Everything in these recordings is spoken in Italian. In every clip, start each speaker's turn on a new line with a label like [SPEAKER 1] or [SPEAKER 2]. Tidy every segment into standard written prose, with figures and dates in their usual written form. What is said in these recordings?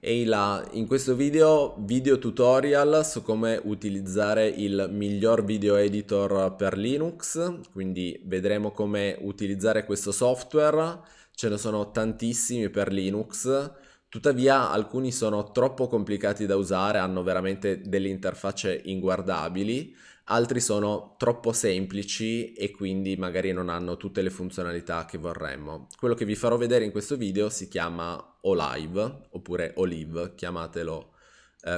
[SPEAKER 1] Ehi là, in questo video tutorial su come utilizzare il miglior video editor per Linux, quindi vedremo come utilizzare questo software, ce ne sono tantissimi per Linux, tuttavia alcuni sono troppo complicati da usare, hanno veramente delle interfacce inguardabili, altri sono troppo semplici e quindi magari non hanno tutte le funzionalità che vorremmo. Quello che vi farò vedere in questo video si chiama Olive, oppure Olive, chiamatelo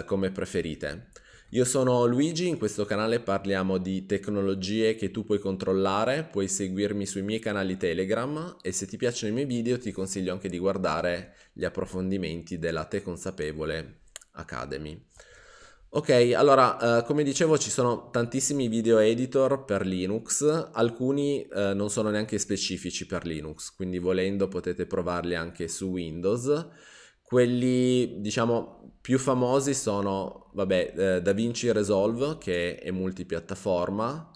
[SPEAKER 1] come preferite. Io sono Luigi, in questo canale parliamo di tecnologie che tu puoi controllare, puoi seguirmi sui miei canali Telegram e se ti piacciono i miei video ti consiglio anche di guardare gli approfondimenti della Te Consapevole Academy. Ok, allora, come dicevo ci sono tantissimi video editor per Linux, alcuni non sono neanche specifici per Linux, quindi volendo potete provarli anche su Windows. Quelli, diciamo, più famosi sono, vabbè, DaVinci Resolve, che è multipiattaforma,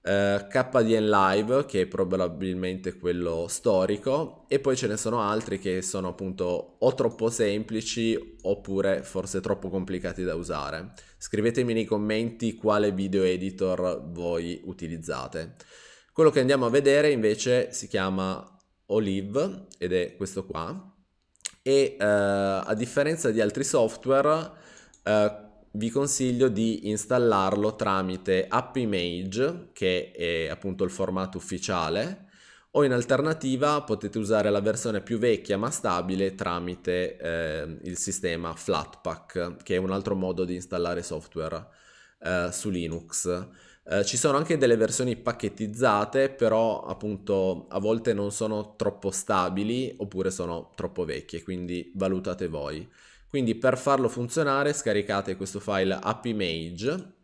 [SPEAKER 1] KDN Live, che è probabilmente quello storico, e poi ce ne sono altri che sono appunto o troppo semplici oppure forse troppo complicati da usare. Scrivetemi nei commenti quale video editor voi utilizzate. Quello che andiamo a vedere invece si chiama Olive ed è questo qua e a differenza di altri software vi consiglio di installarlo tramite AppImage, che è appunto il formato ufficiale, o in alternativa potete usare la versione più vecchia ma stabile tramite il sistema Flatpak, che è un altro modo di installare software su Linux. Ci sono anche delle versioni pacchettizzate, però appunto a volte non sono troppo stabili oppure sono troppo vecchie, quindi valutate voi. Quindi per farlo funzionare scaricate questo file appimage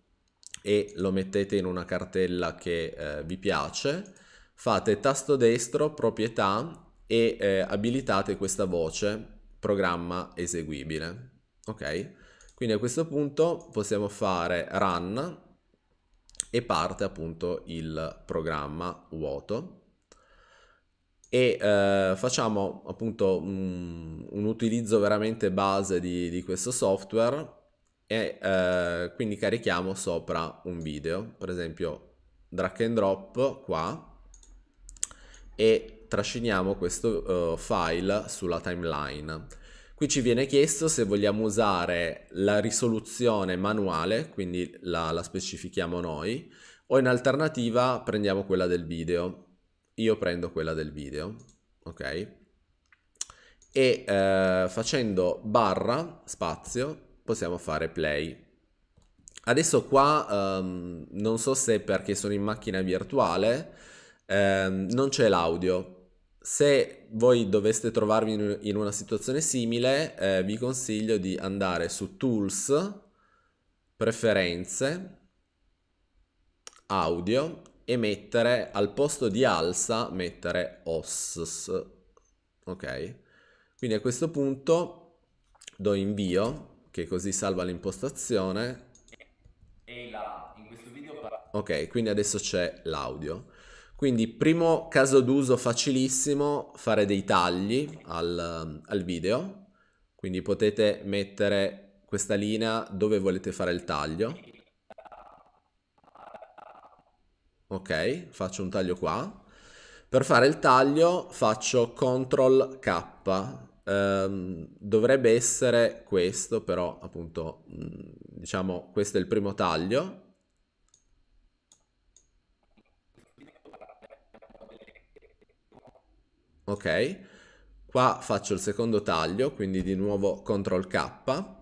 [SPEAKER 1] e lo mettete in una cartella che vi piace, fate tasto destro, proprietà e abilitate questa voce, programma eseguibile. Ok? Quindi a questo punto possiamo fare run e parte appunto il programma vuoto e facciamo appunto un utilizzo veramente base di questo software e quindi carichiamo sopra un video, per esempio drag and drop qua e trasciniamo questo file sulla timeline. Qui ci viene chiesto se vogliamo usare la risoluzione manuale, quindi la specifichiamo noi, o in alternativa prendiamo quella del video. Io prendo quella del video, ok? E facendo barra spazio possiamo fare play. Adesso qua non so se perché sono in macchina virtuale non c'è l'audio. Se voi doveste trovarvi in una situazione simile, vi consiglio di andare su Tools, Preferenze, Audio e mettere al posto di alza, mettere OSS. Ok? Quindi a questo punto do invio, che così salva l'impostazione. Ok, quindi adesso c'è l'audio. Quindi primo caso d'uso facilissimo, fare dei tagli al video. Quindi potete mettere questa linea dove volete fare il taglio. Ok, faccio un taglio qua. Per fare il taglio faccio CTRL K. Dovrebbe essere questo, però appunto diciamo questo è il primo taglio. Ok, qua faccio il secondo taglio, quindi di nuovo CTRL K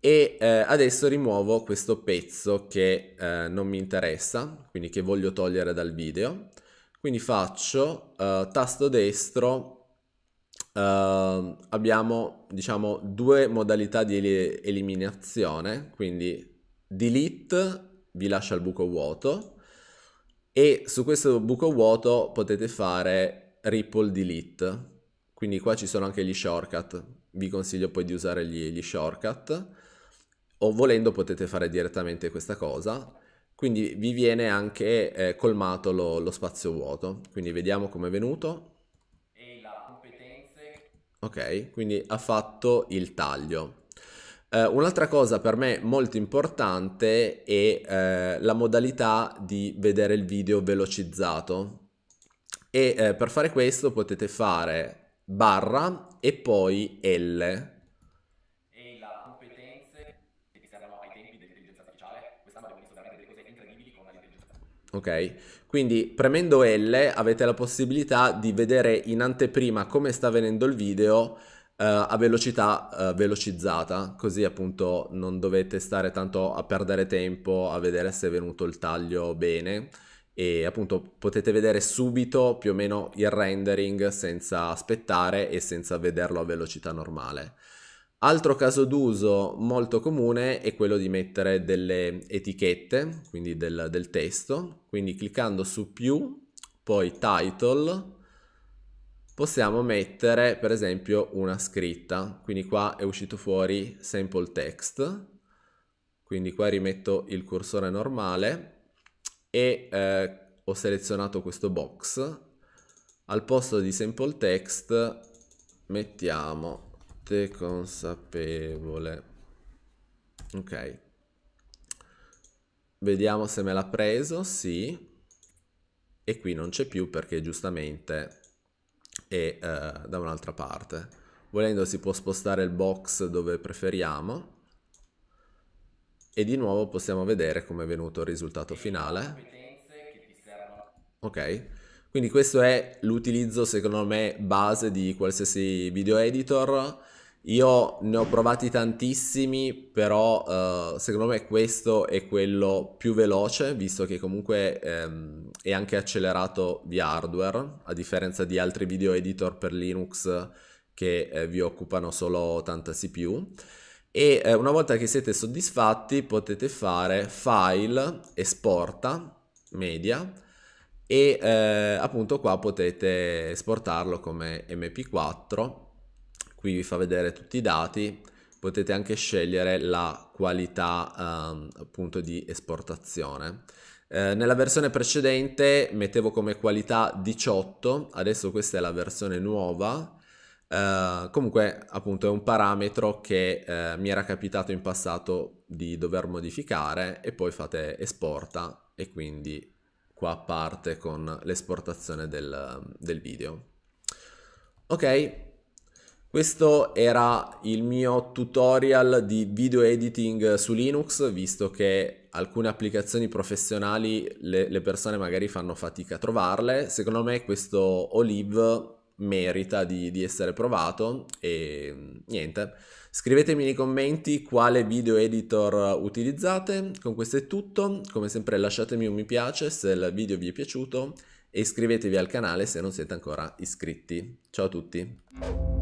[SPEAKER 1] e adesso rimuovo questo pezzo che non mi interessa, quindi che voglio togliere dal video. Quindi faccio tasto destro, abbiamo diciamo due modalità di eliminazione, quindi delete vi lascia il buco vuoto e su questo buco vuoto potete fare ripple delete, quindi qua ci sono anche gli shortcut, vi consiglio poi di usare gli shortcut o volendo potete fare direttamente questa cosa, quindi vi viene anche colmato lo spazio vuoto, quindi vediamo come è venuto. Ok, quindi ha fatto il taglio. Un'altra cosa per me molto importante è la modalità di vedere il video velocizzato e per fare questo potete fare barra e poi L. E la competenze che ti servono ai tempi dell'intelligenza artificiale, quest'anno abbiamo visto veramente delle cose incredibili con l'intelligenza artificiale. Ok, quindi premendo L avete la possibilità di vedere in anteprima come sta venendo il video a velocità velocizzata, così appunto non dovete stare tanto a perdere tempo a vedere se è venuto il taglio bene e appunto potete vedere subito più o meno il rendering senza aspettare e senza vederlo a velocità normale. Altro caso d'uso molto comune è quello di mettere delle etichette, quindi del testo, quindi cliccando su più, poi title, possiamo mettere per esempio una scritta, quindi qua è uscito fuori sample text, quindi qua rimetto il cursore normale e ho selezionato questo box, al posto di sample text mettiamo te consapevole, ok, vediamo se me l'ha preso, sì, e qui non c'è più perché giustamente è da un'altra parte. Volendo si può spostare il box dove preferiamo e di nuovo possiamo vedere come è venuto il risultato finale. Ok, quindi questo è l'utilizzo secondo me base di qualsiasi video editor. Io ne ho provati tantissimi, però secondo me questo è quello più veloce, visto che comunque è anche accelerato di hardware, a differenza di altri video editor per Linux che vi occupano solo tanta CPU. E una volta che siete soddisfatti potete fare File, Esporta, Media, e appunto qua potete esportarlo come MP4. Qui vi fa vedere tutti i dati, potete anche scegliere la qualità appunto di esportazione. Nella versione precedente mettevo come qualità 18, adesso questa è la versione nuova. Comunque appunto è un parametro che mi era capitato in passato di dover modificare e poi fate esporta e quindi qua parte con l'esportazione del video. Ok, questo era il mio tutorial di video editing su Linux, visto che alcune applicazioni professionali le persone magari fanno fatica a trovarle. Secondo me questo Olive merita di essere provato e niente. Scrivetemi nei commenti quale video editor utilizzate. Con questo è tutto. Come sempre lasciatemi un mi piace se il video vi è piaciuto e iscrivetevi al canale se non siete ancora iscritti. Ciao a tutti!